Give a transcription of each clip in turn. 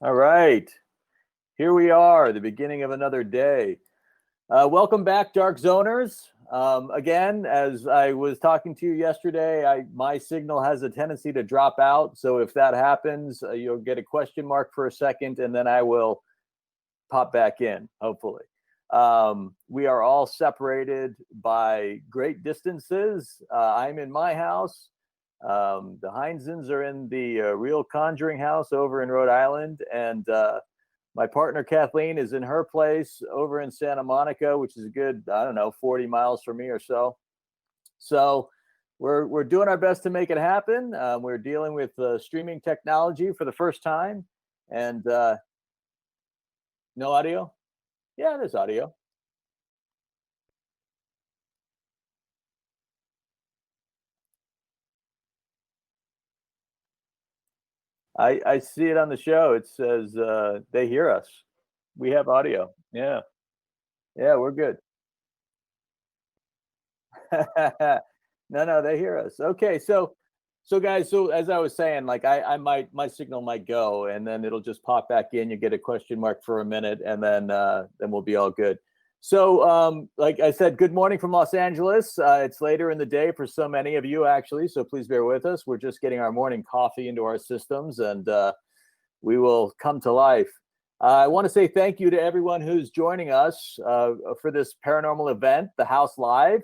All right, here we are, the beginning of another day. Welcome back, Dark Zoners. Again, as I was talking to you yesterday, my signal has a tendency to drop out. So if that happens, you'll get a question mark for a second, and then I will pop back in, hopefully. We are all separated by great distances. I'm in my house. The Heinzens are in the real Conjuring house over in Rhode Island, and my partner Kathleen is in her place over in Santa Monica, which is a good, 40 miles from me or so. So we're doing our best to make it happen. We're dealing with streaming technology for the first time, and no audio. Yeah, there's audio. I see it on the show. It says they hear us. We have audio. Yeah. Yeah, we're good. No, they hear us. Okay, so guys, so as I was saying, like I might my signal might go and then it'll just pop back in. You get a question mark for a minute and then we'll be all good. So like I said, good morning from Los Angeles. It's later in the day for so many of you actually, so please bear with us. We're just getting our morning coffee into our systems and we will come to life. I want to say thank you to everyone who's joining us for this paranormal event, the House Live.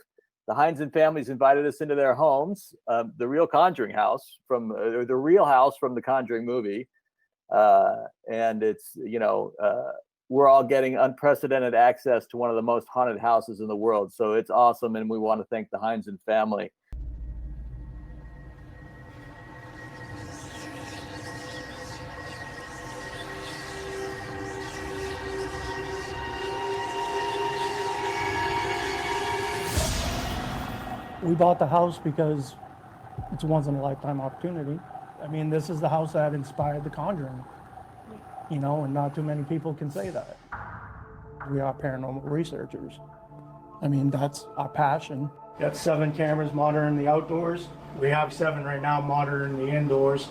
The Heinzen family's invited us into their homes, the real Conjuring house from the real house from the Conjuring movie. And it's, we're all getting unprecedented access to one of the most haunted houses in the world. So it's awesome. And we want to thank the Heinzen family. We bought the house because it's a once in a lifetime opportunity. I mean, this is the house that inspired The Conjuring, and not too many people can say that. We are paranormal researchers. I mean, that's our passion. We got 7 cameras monitoring the outdoors. We have 7 right now monitoring the indoors.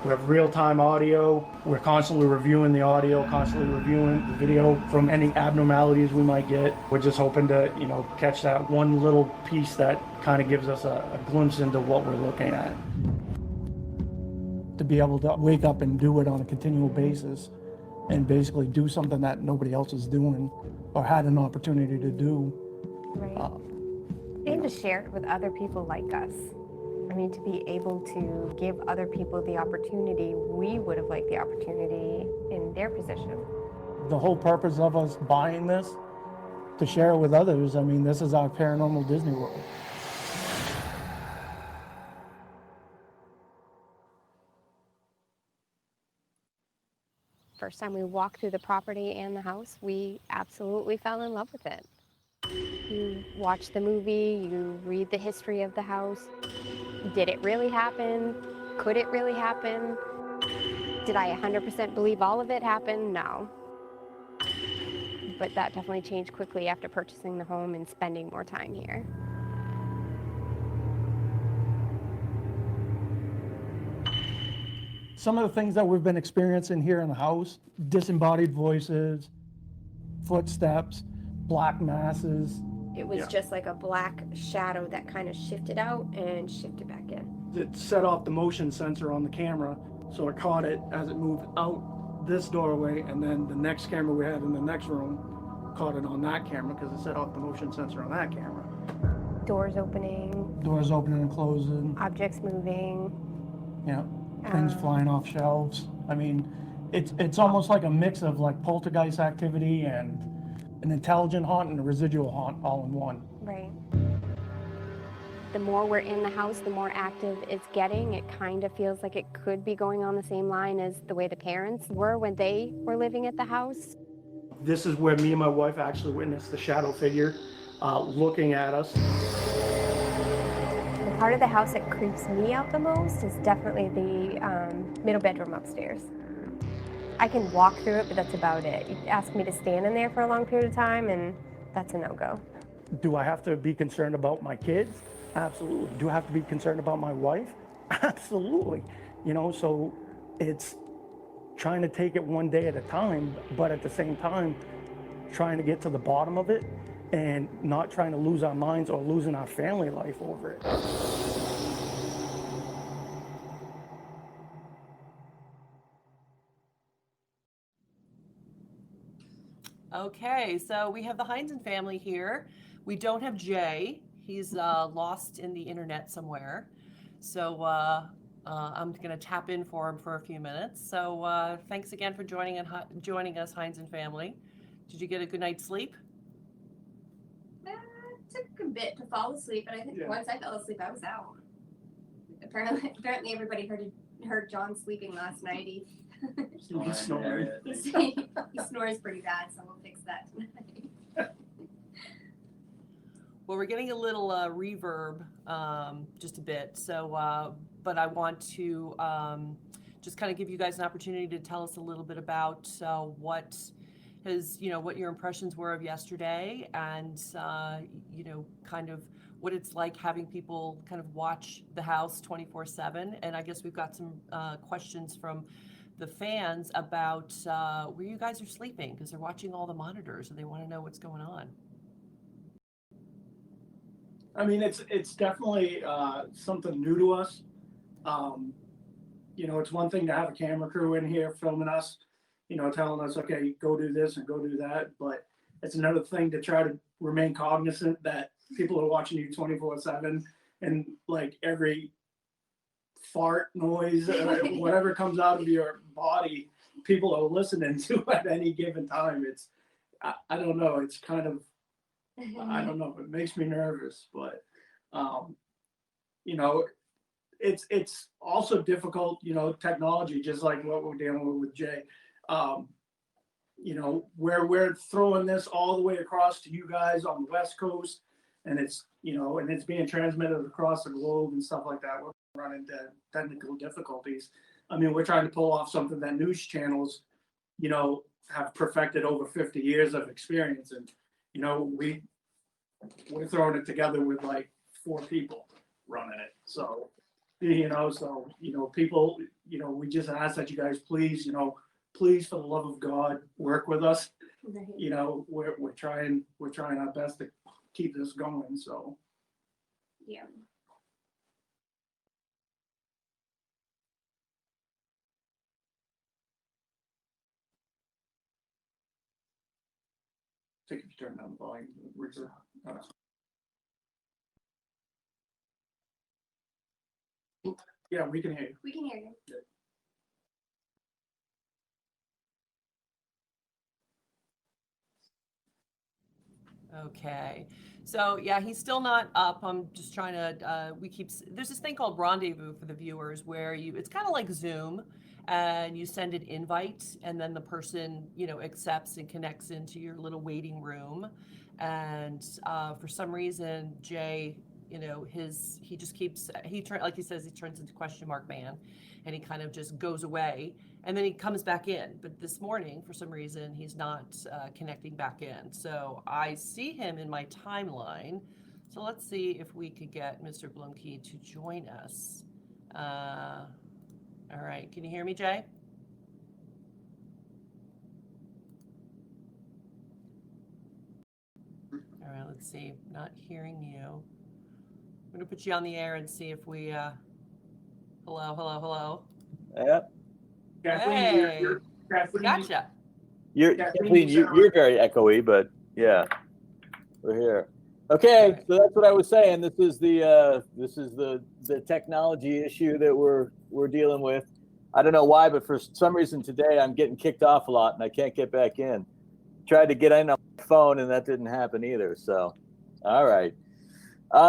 We have real-time audio. We're constantly reviewing the audio, constantly reviewing the video from any abnormalities we might get. We're just hoping to, catch that one little piece that kind of gives us a glimpse into what we're looking at. To be able to wake up and do it on a continual basis and basically do something that nobody else is doing or had an opportunity to do. Right. And to share it with other people like us. I mean, to be able to give other people the opportunity we would have liked the opportunity in their position. The whole purpose of us buying this, to share it with others, I mean, this is our paranormal Disney World. First time we walked through the property and the house, we absolutely fell in love with it. You watch the movie, you read the history of the house. Did it really happen? Could it really happen? Did I 100% believe all of it happened? No. But that definitely changed quickly after purchasing the home and spending more time here. Some of the things that we've been experiencing here in the house, disembodied voices, footsteps, black masses. It was just like a black shadow that kind of shifted out and shifted back in. It set off the motion sensor on the camera, so it caught it as it moved out this doorway, and then the next camera we had in the next room caught it on that camera because it set off the motion sensor on that camera. Doors opening. Doors opening and closing. Objects moving. Yeah, things flying off shelves. I mean, it's almost like a mix of like poltergeist activity and an intelligent haunt and a residual haunt all in one. Right. The more we're in the house, the more active it's getting. It kind of feels like it could be going on the same line as the way the parents were when they were living at the house. This is where me and my wife actually witnessed the shadow figure looking at us. The part of the house that creeps me out the most is definitely the middle bedroom upstairs. I can walk through it, but that's about it. You ask me to stand in there for a long period of time, and that's a no-go. Do I have to be concerned about my kids? Absolutely. Do I have to be concerned about my wife? Absolutely. So it's trying to take it one day at a time, but at the same time, trying to get to the bottom of it and not trying to lose our minds or losing our family life over it. Okay, so we have the Heinzen family here. We don't have Jay. He's lost in the internet somewhere. So I'm going to tap in for him for a few minutes. So thanks again for joining us, Heinzen family. Did you get a good night's sleep? It took a bit to fall asleep, but I think once I fell asleep, I was out. Apparently everybody heard John sleeping last night. He snores pretty bad, so we'll fix that tonight. Well, we're getting a little reverb, just a bit. So, but I want to just kind of give you guys an opportunity to tell us a little bit about what your impressions were of yesterday, and kind of what it's like having people kind of watch the house 24/7. And I guess we've got some questions from the fans about where you guys are sleeping, because they're watching all the monitors and they want to know what's going on. I mean, it's definitely something new to us. It's one thing to have a camera crew in here filming us, telling us, okay, go do this and go do that. But it's another thing to try to remain cognizant that people are watching you 24/7, and like every fart noise or whatever comes out of your body, people are listening to at any given time. I don't know. It's kind of, I don't know. It makes me nervous, but it's also difficult. Technology, just like what we're dealing with Jay. We're throwing this all the way across to you guys on the West Coast, and it's being transmitted across the globe and stuff like that. We're running into technical difficulties. I mean, we're trying to pull off something that news channels, have perfected over 50 years of experience, and we're throwing it together with like 4 people running it. So, people, we just ask that you guys please, please, for the love of God, work with us. Right. We're trying our best to keep this going. So Yeah. I think if you turn down the volume, yeah, we can hear you. We can hear you. Okay, so yeah, he's still not up. I'm just trying to, there's this thing called Rendezvous for the viewers where it's kind of like Zoom, and you send an invite, and then the person, accepts and connects into your little waiting room. And for some reason, Jay, like he says, he turns into question mark man, and he kind of just goes away, and then he comes back in. But this morning, for some reason, he's not connecting back in. So I see him in my timeline. So let's see if we could get Mr. Blumke to join us. All right, can you hear me, Jay? All right, let's see. Not hearing you. I'm gonna put you on the air and see if we. Hello. Yep. Kathleen, Hey, Kathleen, gotcha. Kathleen, you're very echoey, but yeah, we're here. Okay, so that's what I was saying. This is the technology issue that we're dealing with. I don't know why, but for some reason today I'm getting kicked off a lot and I can't get back in. Tried to get in on my phone and that didn't happen either. So, all right.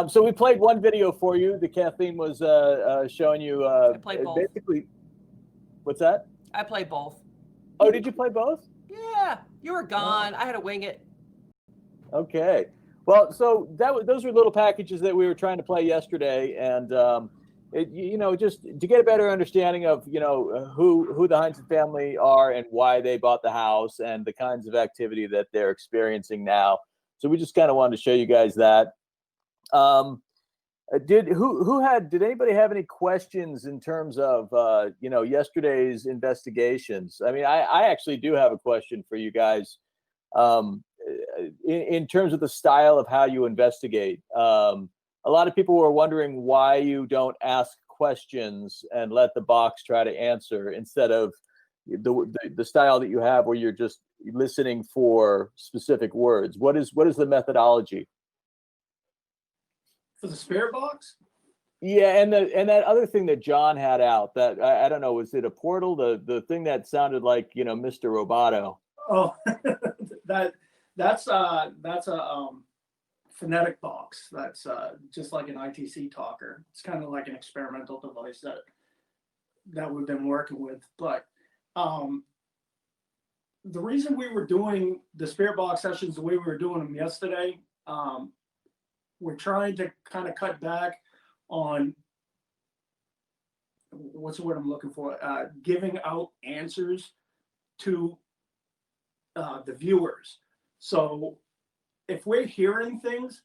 So we played one video for you that Kathleen was showing you. I played both. Basically, what's that? I played both. Oh, did you play both? Yeah, you were gone. I had to wing it. Okay. Well, so those are little packages that we were trying to play yesterday, and just to get a better understanding of who the Heinzen family are and why they bought the house and the kinds of activity that they're experiencing now. So we just kind of wanted to show you guys that. Did anybody have any questions in terms of yesterday's investigations? I mean, I actually do have a question for you guys. In terms of the style of how you investigate, a lot of people were wondering why you don't ask questions and let the box try to answer instead of the style that you have where you're just listening for specific words. What is the methodology For the spirit box? Yeah, and that other thing that John had out, that I don't know, was it a portal? The thing that sounded like, Mr. Roboto. Oh, that's a phonetic box. That's just like an ITC talker. It's kind of like an experimental device that we've been working with. But the reason we were doing the spirit box sessions the way we were doing them yesterday, we're trying to kind of cut back on, what's the word I'm looking for? Giving out answers to the viewers. So if we're hearing things,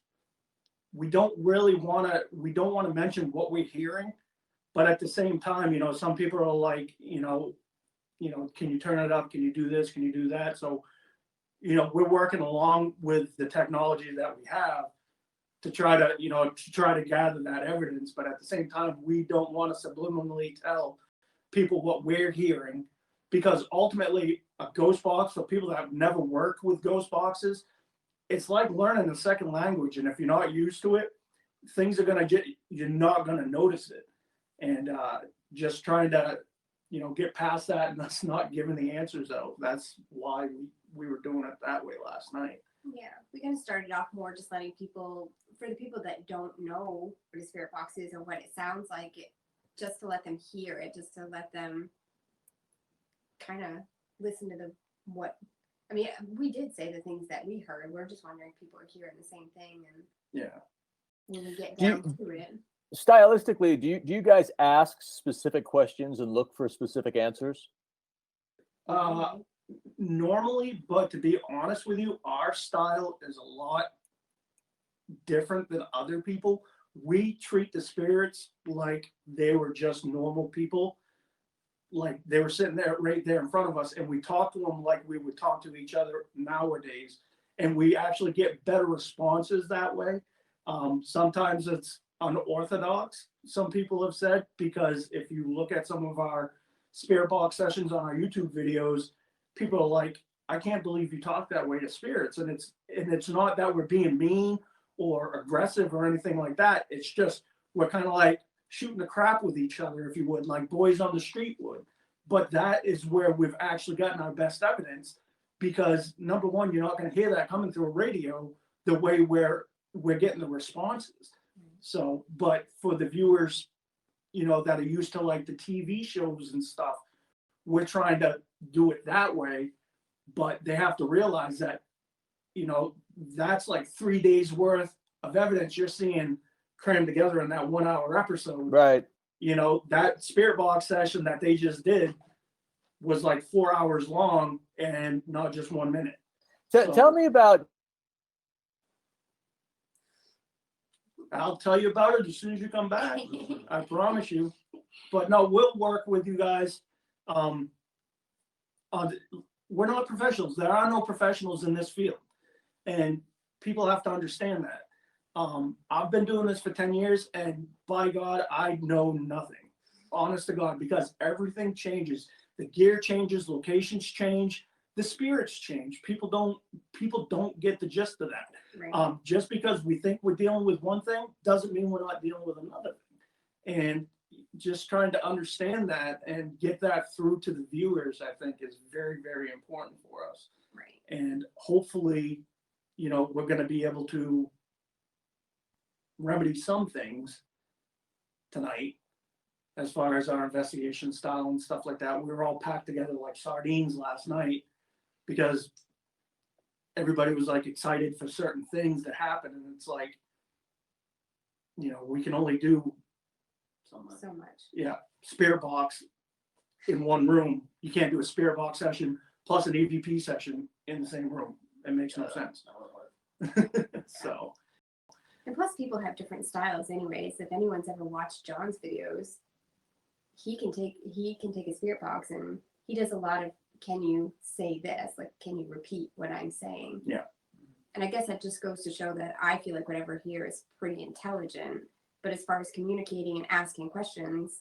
we don't want to mention what we're hearing, but at the same time, some people are like, can you turn it up? Can you do this? Can you do that? So, we're working along with the technology that we have to try to gather that evidence. But at the same time, we don't want to subliminally tell people what we're hearing, because ultimately a ghost box, for people that have never worked with ghost boxes, it's like learning a second language. And if you're not used to it, you're not going to notice it. And just trying to, get past that and us not giving the answers out. That's why we were doing it that way last night. Yeah, we kind of started off more just letting people, for the people that don't know what a spirit box is or what it sounds like, just to let them hear it, just to let them kind of listen to we did say the things that we heard. We're just wondering if people are hearing the same thing. And yeah, when we get down to it. Stylistically, do you guys ask specific questions and look for specific answers? Normally, but to be honest with you, our style is a lot different than other people. We treat the spirits like they were just normal people, like they were sitting there right there in front of us, and we talk to them like we would talk to each other nowadays, and we actually get better responses that way. Sometimes it's unorthodox, some people have said, because if you look at some of our spirit box sessions on our YouTube videos, people are like, I can't believe you talk that way to spirits. And it's not that we're being mean or aggressive or anything like that. It's just, we're kind of like shooting the crap with each other, if you would, like boys on the street would. But that is where we've actually gotten our best evidence, because number one, you're not going to hear that coming through a radio the way we're getting the responses. So, but for the viewers, that are used to like the TV shows and stuff, we're trying to do it that way, but they have to realize that, that's like 3 days worth of evidence you're seeing crammed together in that 1 hour episode. Right. That spirit box session that they just did was like 4 hours long and not just 1 minute. Tell me about. I'll tell you about it as soon as you come back. I promise you. But no, we'll work with you guys. We're not professionals. There are no professionals in this field, and people have to understand that. I've been doing this for 10 years, and by God, I know nothing. Honest to God, because everything changes. The gear changes, locations change, the spirits change. People don't get the gist of that. Right. Just because we think we're dealing with one thing doesn't mean we're not dealing with another thing. And just trying to understand that and get that through to the viewers, I think, is very, very important for us. Right. And hopefully, we're going to be able to remedy some things tonight as far as our investigation style and stuff like that. We were all packed together like sardines last night because everybody was like excited for certain things that happen. And it's like, we can only do so much. Yeah. Spirit box in one room. You can't do a spirit box session plus an EVP session in the same room. It makes no sense. So And plus, people have different styles, anyways. If anyone's ever watched John's videos, he can take a spirit box, and he does a lot of, can you say this? Like, can you repeat what I'm saying? Yeah. And I guess that just goes to show that I feel like whatever here is pretty intelligent. But as far as communicating and asking questions,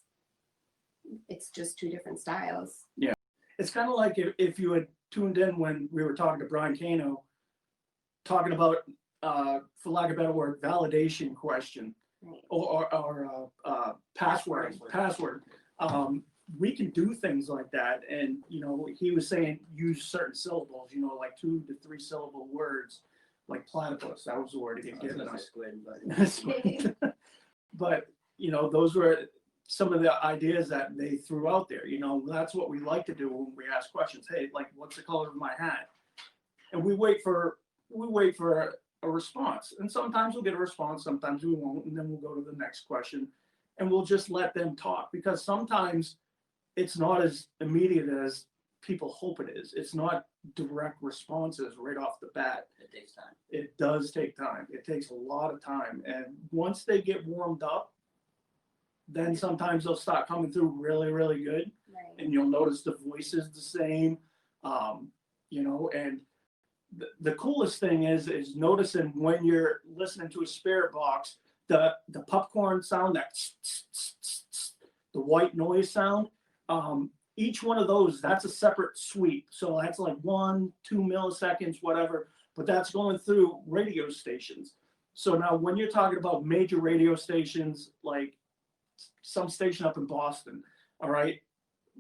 it's just two different styles. Yeah. It's kind of like if you had tuned in when we were talking to Brian Cano, talking about, for lack of a better word, validation question, Right. or password. We can do things like that. And, he was saying use certain syllables, like 2 to 3 syllable words, like platypus. That was the word he had given us. Squid, but But, those were some of the ideas that they threw out there. That's what we like to do when we ask questions. Hey, like, what's the color of my hat? And we wait for a response. And sometimes we'll get a response, sometimes we won't, and then we'll go to the next question, and we'll just let them talk, because sometimes it's not as immediate as people hope it is. It's not direct responses right off the bat. it takes time. It does take time. It takes a lot of time. And once they get warmed up, then sometimes they'll start coming through really, really good. Right. And you'll notice the voice is the same. And the coolest thing is noticing when you're listening to a spirit box, the popcorn sound, that the white noise sound, each one of those, that's a separate sweep. So that's like 1-2 milliseconds, whatever, but that's going through radio stations. So now when you're talking about major radio stations, like some station up in Boston, all right,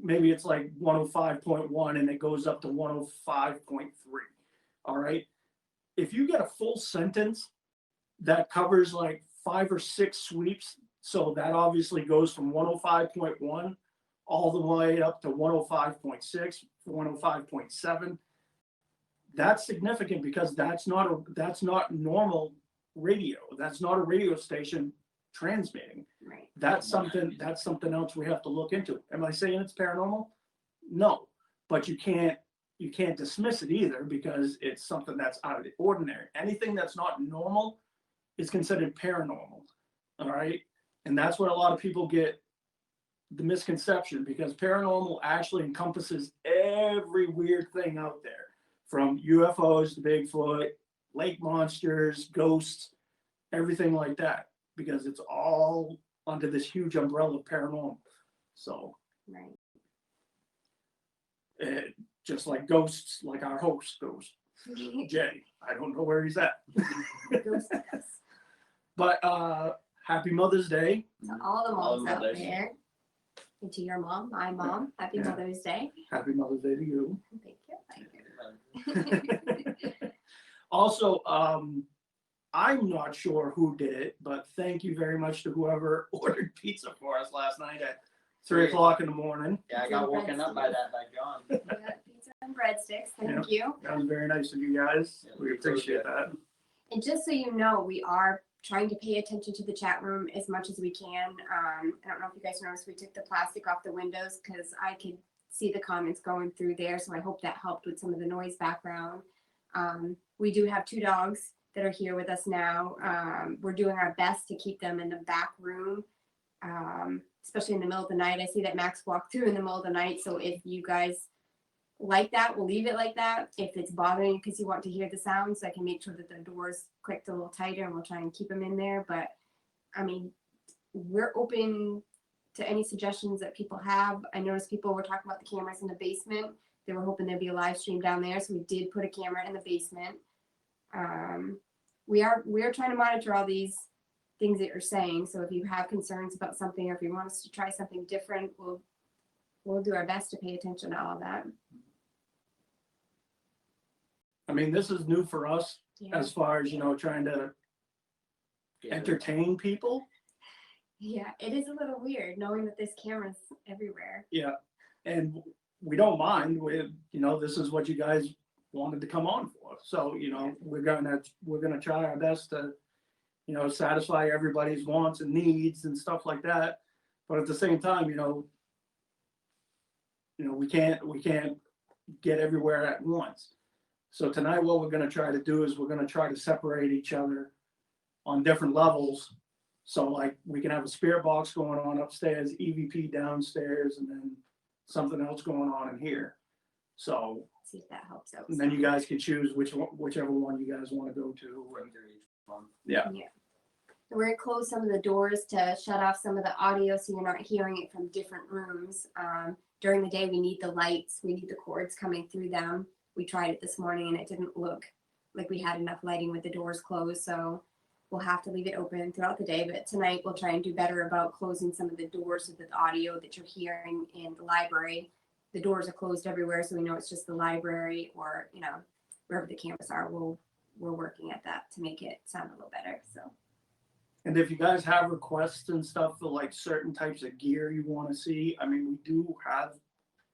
maybe it's like 105.1 and it goes up to 105.3. All right. If you get a full sentence that covers like 5 or 6 sweeps, so that obviously goes from 105.1 all the way up to 105.6, 105.7. That's significant, because that's not normal radio. That's not a radio station transmitting. Right. That's something else we have to look into. Am I saying it's paranormal? No, but you can't dismiss it either, because it's something that's out of the ordinary. Anything that's not normal is considered paranormal. All right. And that's what a lot of people get the misconception, because paranormal actually encompasses every weird thing out there, from UFOs to Bigfoot, lake monsters, ghosts, everything like that, because it's all under this huge umbrella of paranormal. So, Right. just like ghosts, like our host goes, Jay, I don't know where he's at. Ghost us. But happy Mother's Day. To all the All the moms out mothers. there. And to your mom, my mom, happy Yeah. Mother's Day. Happy Mother's Day to you. Thank you. Also, I'm not sure who did it, but thank you very much to whoever ordered pizza for us last night at 3 o'clock in the morning. Yeah, I got woken up by that by John. We got pizza and breadsticks. Thank you. That was very nice of you guys. Yeah, We appreciate that. And just so you know, we are trying to pay attention to the chat room as much as we can. I don't know if you guys noticed, we took the plastic off the windows because I could see the comments going through there. So I hope that helped with some of the noise background. We do have 2 dogs that are here with us now. We're doing our best to keep them in the back room, especially in the middle of the night. I see that Max walked through in the middle of the night. So if you guys like that, we'll leave it like that. If it's bothering you because you want to hear the sounds, I can make sure that the doors clicked a little tighter, and we'll try and keep them in there. But I mean, we're open to any suggestions that people have. I noticed people were talking about the cameras in the basement. They were hoping there'd be a live stream down there, so we did put a camera in the basement. We are trying to monitor all these things that you're saying. So if you have concerns about something, or if you want us to try something different, we'll do our best to pay attention to all of that. I mean, this is new for us Yeah. as far as, trying to entertain people. Yeah, it is a little weird knowing that there's cameras everywhere. Yeah. And we don't mind. This is what you guys wanted to come on for. So, we're gonna try our best to, satisfy everybody's wants and needs and stuff like that. But at the same time, we can't get everywhere at once. So tonight, what we're gonna try to do is we're gonna try to separate each other on different levels. So like we can have a spirit box going on upstairs, EVP downstairs, and then something else going on in here. So See if that helps out. and then you guys can choose whichever one you guys want to go to. Yeah. We're gonna close some of the doors to shut off some of the audio so you're not hearing it from different rooms. During the day, we need the lights, we need the cords coming through them. We tried it this morning and it didn't look like we had enough lighting with the doors closed, so we'll have to leave it open throughout the day. But tonight we'll try and do better about closing some of the doors so that the audio that you're hearing in the library, the doors are closed everywhere, so we know it's just the library or, you know, wherever the cameras are. We're working at that to make it sound a little better. So. And if you guys have requests and stuff for like certain types of gear you want to see, I mean, we do have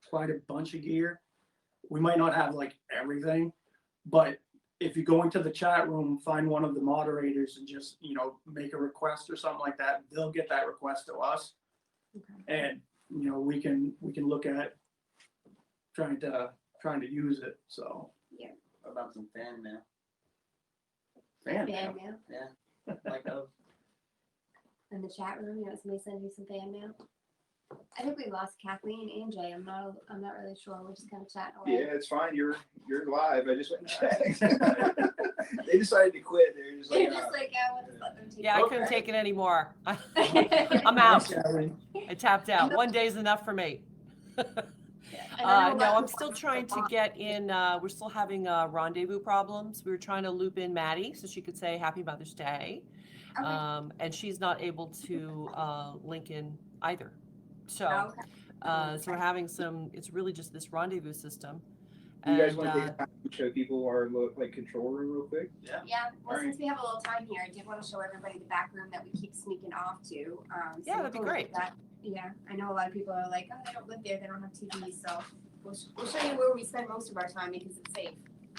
quite a bunch of gear. We might not have like everything, but if you go into the chat room, find one of the moderators and just, you know, make a request or something like that, they'll get that request to us. Okay. And, you know, we can look at trying to use it. So. Yeah. What about some fan mail? Fan Fan mail. mail. Yeah. Like those. In the chat room, you know, somebody send you some fan mail. I think we lost Kathleen and Jay. I'm not really sure. We're just kind of chatting away. Yeah, it's fine. You're live. I just went and checked. They decided to quit. They're just They're like, just like, we'll just let them take Yeah, I over. couldn't take it anymore. I'm Thanks, out. Kathleen. I tapped out. One day's enough for me. And I know a lot No, of I'm people still want trying to on. get in, we're still having rendezvous problems. We were trying to loop in Maddie so she could say Happy Mother's Day. Okay. And she's not able to link in either. So, Okay. so we're having it's really just this rendezvous system. you guys And, want to take time to show people our like control room real quick? Yeah. Well, Alright. since we have a little time here, I did want to show everybody the back room that we keep sneaking off to. Yeah, that'd be we'll great. look at that. Yeah, I know a lot of people are like, oh, they don't live there, they don't have TV, so we'll show you where we spend most of our time because it's safe.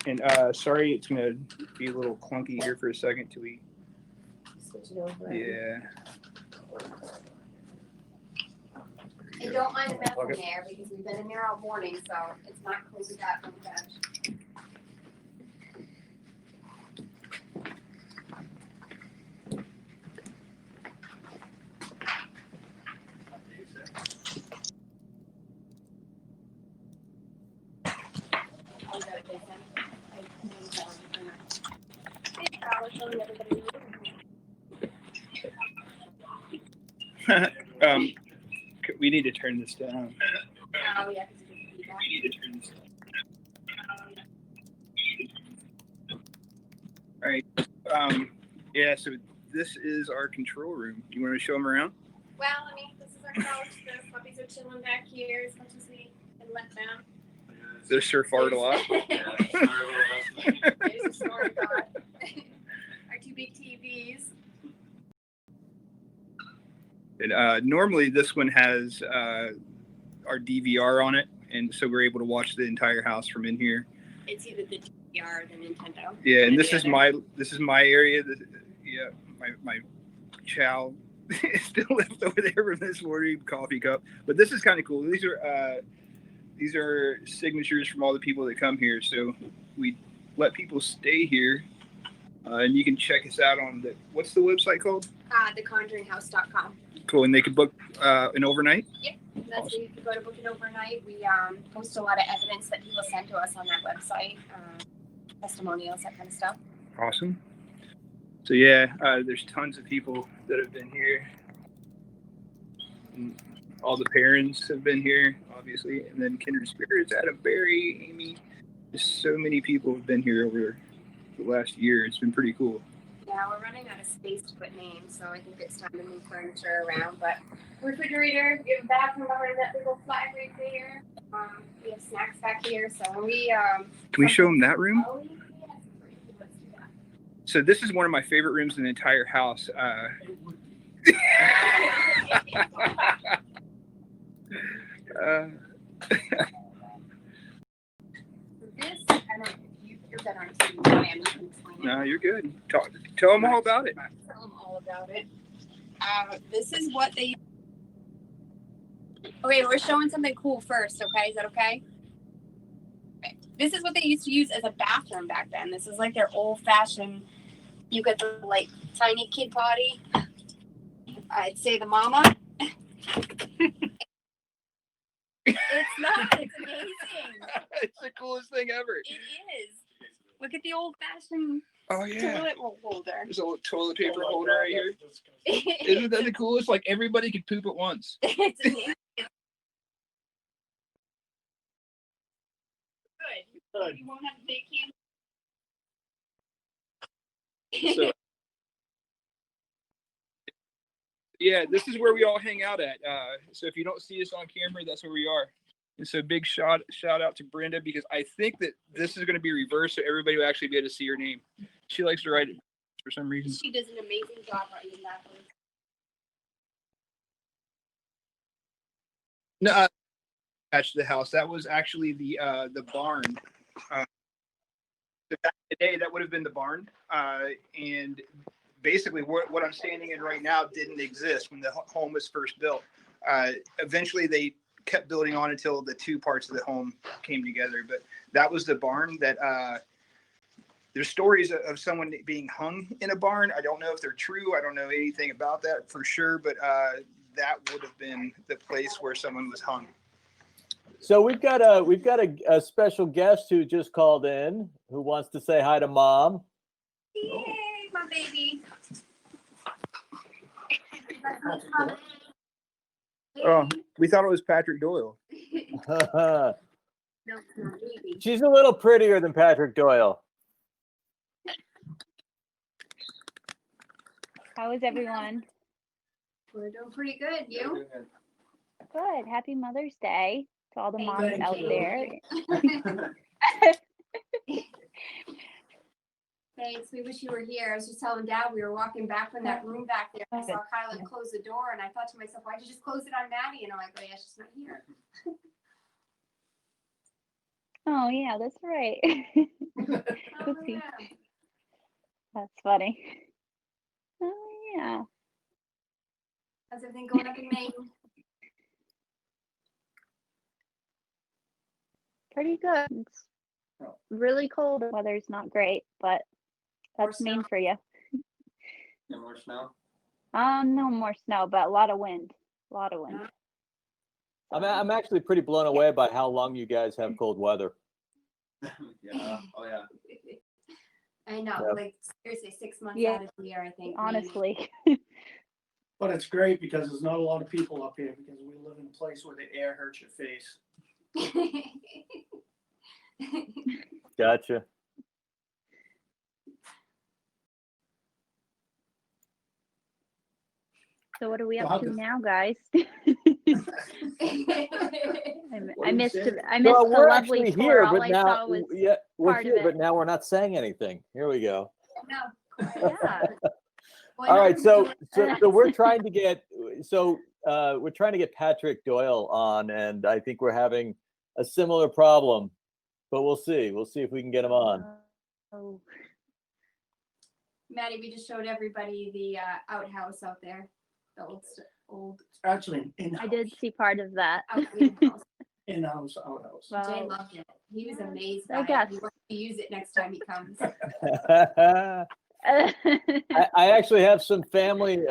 And sorry, it's gonna be a little clunky here for a second till we. Switch it over. Yeah. And don't mind the mess in there because we've been in there all morning, so it's not closed up on the bench. I'll go to Jason. I moved that one for now. Hey, Alex, showing everybody. We need to turn this down. Oh, yeah, because you didn't feedback. We need to turn this down. All right. Yeah. So this is our control room. You want to show them around? Well, I mean, this is our couch. The puppies are chilling back here as much as we can let them. They sure fart a lot. There's a story about our two big TVs. And normally this one has our DVR on it, and so we're able to watch the entire house from in here. It's either the DVR or the Nintendo. Yeah, and One or this the is other. my area. Yeah, my chow still left over there from this morning coffee cup. But this is kind of cool. These are signatures from all the people that come here. So we let people stay here, and you can check us out on what's the website called? TheConjuringHouse.com. Cool, and they can book an overnight. Yep, that's where you can go to book it overnight. We post a lot of evidence that people send to us on that website, testimonials, that kind of stuff. Awesome. So yeah, there's tons of people that have been here. And all the parents have been here, obviously, and then Kindred Spirits, Adam Barry, Amy. Just so many people have been here over the last year. It's been pretty cool. Yeah, we're running out of space to put names, so I think it's time to move furniture around. But refrigerator, we have a bathroom behind that little flat right there. We have snacks back here, so when we Can we show them that room? Oh, yes, let's do that. So this is one of my favorite rooms in the entire house. This, I don't, you're better on TV than I am. You can explain it. No, you're good. Tell them all about it. Tell them all about it. This is what they. Okay, we're showing something cool first. Okay, is that okay? Okay. This is what they used to use as a bathroom back then. This is like their old-fashioned You got the like tiny kid potty. I'd say the mama. It's not. It's amazing. It's the coolest thing ever. It is. Look at the old-fashioned Oh yeah. toilet roll holder. There's a little toilet paper holder right here. Isn't that the coolest? Like everybody could poop at once. It's amazing. Good. You won't have to take him. So, yeah, this is where we all hang out at. So if you don't see us on camera, that's where we are. And so big shout out to Brenda, because I think that this is going to be reversed, so everybody will actually be able to see her name. She likes to write it for some reason. She does an amazing job writing that one. No, attached to the house. That was actually the barn. Back in the day, that would have been the barn. And basically, what I'm standing in right now didn't exist when the home was first built. Eventually, they kept building on until the two parts of the home came together. But that was the barn that there's stories of someone being hung in a barn. I don't know if they're true. I don't know anything about that for sure, but that would have been the place where someone was hung. So we've got a special guest who just called in who wants to say hi to Mom. Yay, my baby. Oh, we thought it was Patrick Doyle. No, it's my baby. She's a little prettier than Patrick Doyle. How is everyone? We're doing pretty good. You? Good. Happy Mother's Day to all the Thank moms you. out there. Thanks. We wish you were here. I was just telling Dad we were walking back from that room back there. I saw Kyla close the door, and I thought to myself, why'd you just close it on Maddie? And I'm like, oh yeah, she's not here. Oh yeah, that's right. Oh, Oopsie. yeah. That's funny. Oh yeah. How's everything going up in Maine? Pretty good. It's really cold. The weather's not great, but that's More Maine snow? for you. No more snow? No more snow, but a lot of wind. A lot of wind. I'm actually pretty blown away by how long you guys have cold weather. Yeah. Oh yeah. I know, Yep. like seriously, 6 months Yeah. out of the year, I think. Honestly. But it's great because there's not a lot of people up here because we live in a place where the air hurts your face. Gotcha. So what are we So up how to does- now, guys? What I do you missed say? I missed Well, the we're lovely actually tour. here, All but I now saw was we're part of here, it. but now we're not saying anything. Here we go. No. yeah. Well, All right, so no, we're trying to get Patrick Doyle on, and I think we're having a similar problem, but we'll see. We'll see if we can get him on. Oh. Maddie, we just showed everybody the outhouse out there. The old Actually, in I did see part of that. outhouse. in-house outhouse. Jay Well, loved it. He was amazed I by guess. it. He wants to use it next time he comes. I actually have some family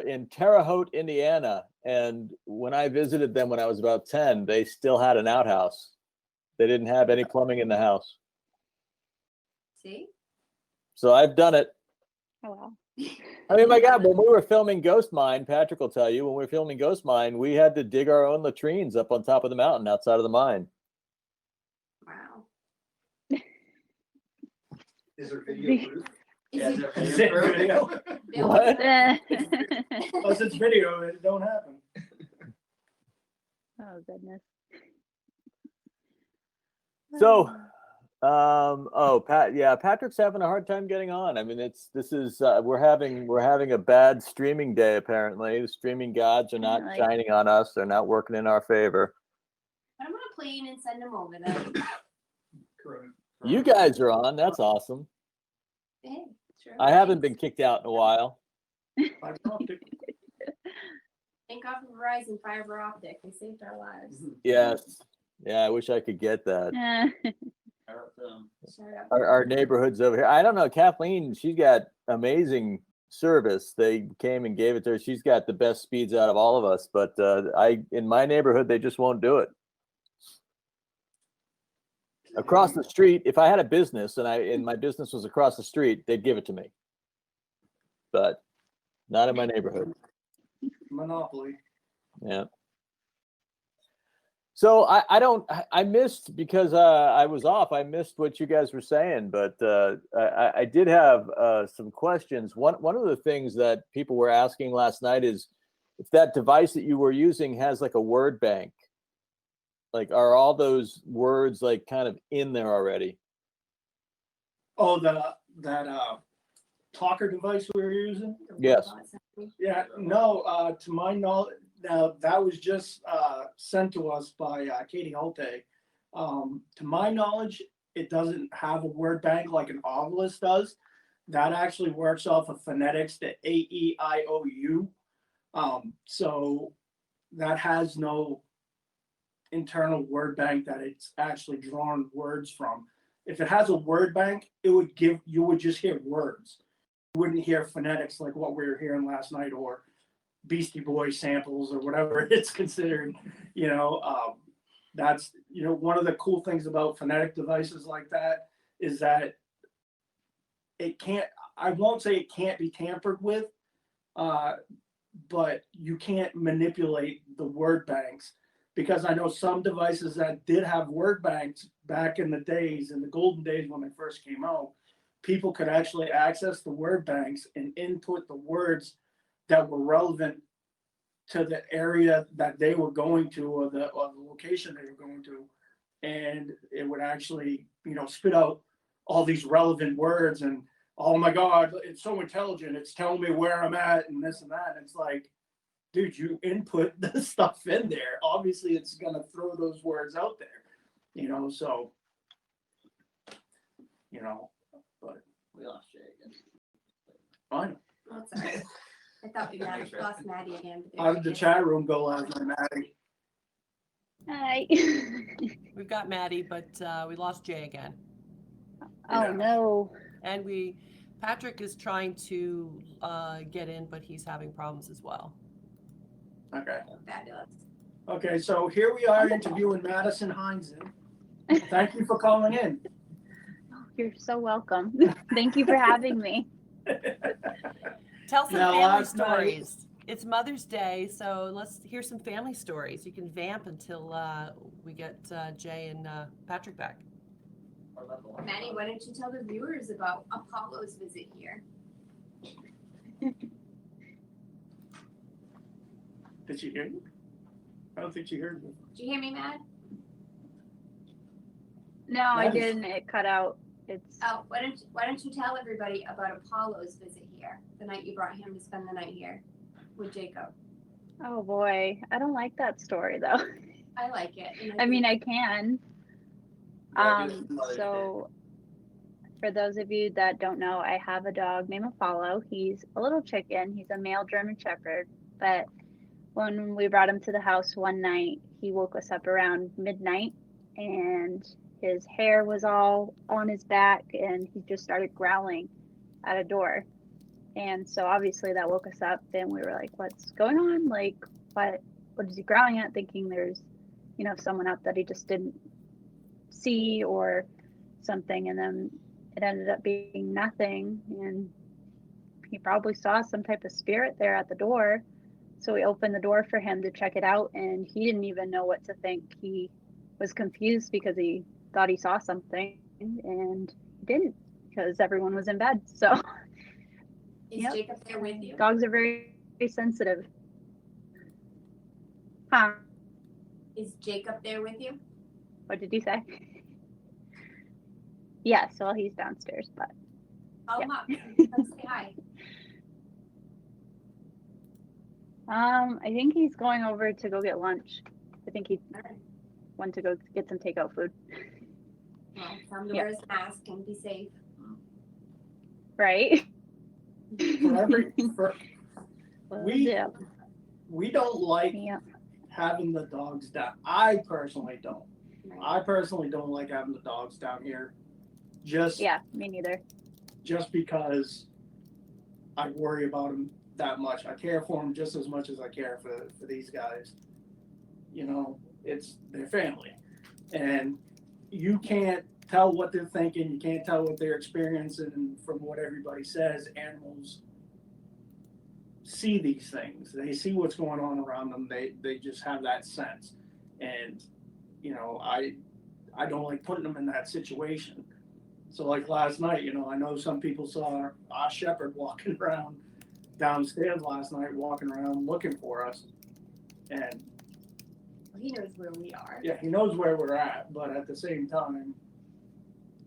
in Terre Haute, Indiana, and when I visited them when I was about 10, they still had an outhouse. They didn't have any plumbing in the house. See? So I've done it. oh well. I mean, my God, when we were filming Ghost Mine, Patrick will tell you, when we were filming Ghost Mine, we had to dig our own latrines up on top of the mountain outside of the mine. Wow. Is there video proof? Is Yeah, it- there Is video it proof? video? What? Plus it's video, it don't happen. Oh goodness. So, Patrick's having a hard time getting on. I mean, we're having a bad streaming day apparently. The streaming gods are not Really? shining on us. They're not working in our favor. I'm gonna play in and send him over then. Correct. You guys are on. That's awesome. Hey, sure. I haven't been kicked out in a while. Fiber optic. Thank God for Verizon fiber optic. They saved our lives. Yes. Yeah, I wish I could get that. Eh, Shout out to them. our neighborhoods over here. I don't know. Kathleen, she's got amazing service. They came and gave it to her. She's got the best speeds out of all of us. But in my neighborhood, they just won't do it. Across the street, if I had a business and my business was across the street, they'd give it to me. But not in my neighborhood. Monopoly. Yeah. So I missed because I was off. I missed what you guys were saying, but I did have some questions. One of the things that people were asking last night is if that device that you were using has like a word bank. Like, are all those words like kind of in there already? Oh, that talker device we were using? Yes. Yeah, no, to my knowledge, now that was just sent to us by Katie Holte. To my knowledge, it doesn't have a word bank like an Ovilus does. That actually works off of phonetics, the AEIOU. So that has no internal word bank that it's actually drawn words from. If it has a word bank, you would just hear words. You wouldn't hear phonetics like what we were hearing last night, or Beastie Boys samples, or whatever it's considered. That's one of the cool things about phonetic devices like that is that it can't, I won't say it can't be tampered with, but you can't manipulate the word banks, because I know some devices that did have word banks back in the days, in the golden days when they first came out, people could actually access the word banks and input the words that were relevant to the area that they were going to, or the location they were going to. And it would actually, spit out all these relevant words, and oh my God, it's so intelligent. It's telling me where I'm at and this and that. And it's like, dude, you input the stuff in there. Obviously it's going to throw those words out there, so, but We lost Jay again. fine. Oh, sorry. I thought we lost Maddie again. But How did the chat room go last night, Maddie? Hi. We've got Maddie, but we lost Jay again. Oh Yeah. no. And Patrick is trying to get in, but he's having problems as well. Okay. Fabulous. Okay, so here we are interviewing Maddy Heinzen. Thank you for calling in. You're so welcome. Thank you for having me. Tell some Now, family last night- stories. It's Mother's Day, so let's hear some family stories. You can vamp until we get Jay and Patrick back. Maddie, why don't you tell the viewers about Apollo's visit here? Did she hear you? I don't think she heard me. Did you hear me, Matt? No, I Nice. didn't. It cut out. It's Oh, why don't you tell everybody about Apollo's visit here? The night you brought him to spend the night here with Jacob. oh boy, I don't like that story though. I like it. And I mean, I can. Yeah, give us Mother's So for those of you that don't know, I have a dog named Apollo. He's a little chicken. He's a male German Shepherd. But when we brought him to the house one night, he woke us up around midnight, and his hair was all on his back, and he just started growling at a door. And so obviously that woke us up, and we were like, what's going on? Like, what is he growling at? Thinking there's, someone up that he just didn't see or something. And then it ended up being nothing. And he probably saw some type of spirit there at the door. So we opened the door for him to check it out, and he didn't even know what to think. He was confused because he thought he saw something, and he didn't, because everyone was in bed. So Is Yep. Jacob there with you? dogs are very, very sensitive. Huh? Is Jacob there with you? What did you say? Yes, well, he's downstairs, but Call Yeah. him up. Come say hi. I think he's going over to go get lunch. I think he All right. went to go get some takeout food. Well, tell him to Yeah. wear his mask and be safe. Right? For, Yeah. we don't like Yeah. having the dogs down. I personally don't. Right. I personally don't like having the dogs down here. just Yeah, me neither. just because I worry about them that much. I care for them just as much as I care for these guys. You know, it's their family, and you can't tell what they're thinking. You can't tell what they're experiencing. And from what everybody says, animals see these things. They see what's going on around them. They just have that sense. And you know, I don't like putting them in that situation. So like last night, you know, I know some people saw our shepherd walking around downstairs last night, walking around looking for us. And He knows where we are. yeah, he knows where we're at, but at the same time,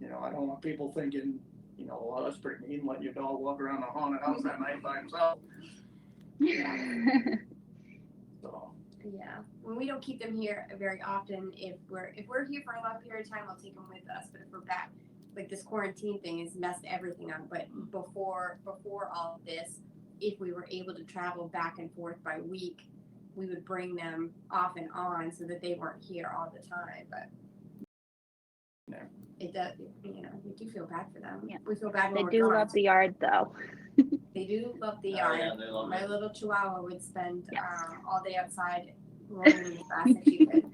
you know, I don't want people thinking, you know, well, that's pretty mean, letting your dog walk around a haunted house that night by himself. So Yeah, and we don't keep them here very often. If we're here for a long period of time, we'll take them with us. But if we're back, like this quarantine thing has messed everything up. But before all of this, if we were able to travel back and forth by week, we would bring them off and on so that they weren't here all the time. But yeah. it does, you know, we do feel bad for them. Yeah. We feel bad when They we're do gone. love the yard though. They do love the Oh, yard. yeah, they love My it. little Chihuahua would spend Yes. all day outside rolling in the grass if she could.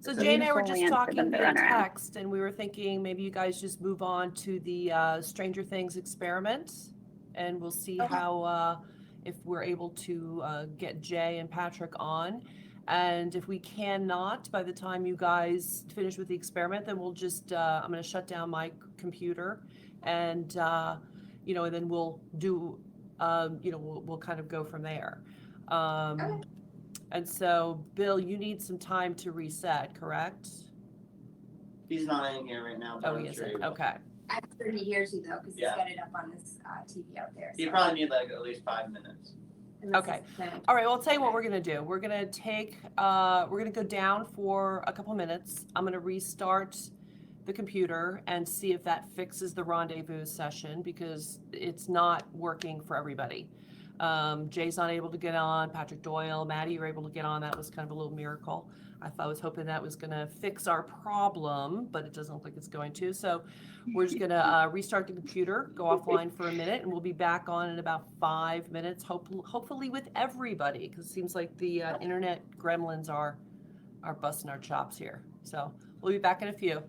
So It's a Jay and I were beautiful just land for talking them to via run around. text, and we were thinking maybe you guys just move on to the Stranger Things experiment, and we'll see Okay. how if we're able to get Jay and Patrick on. And if we cannot, by the time you guys finish with the experiment, then we'll just I'm going to shut down my computer, and you know, and then we'll do you know, we'll kind of go from there. Okay. And so, Bill, you need some time to reset, correct? He's not in here right now. But Oh, I'm he sure isn't. will. Okay. I'm sure he hears you though, because Yeah. he's got it up on this TV out there. He so- probably need like at least 5 minutes. unless Okay. it's planned. All right. Well, I'll tell you what we're gonna do. We're gonna take. We're gonna go down for a couple minutes. I'm gonna restart the computer and see if that fixes the rendezvous session because it's not working for everybody. Jay's not able to get on. Patrick Doyle, Maddie, you were able to get on. That was kind of a little miracle. I was hoping that was going to fix our problem, but it doesn't look like it's going to. So we're just going to restart the computer, go offline for a minute, and we'll be back on in about 5 minutes, hopefully with everybody, because it seems like the internet gremlins are busting our chops here. So we'll be back in a few.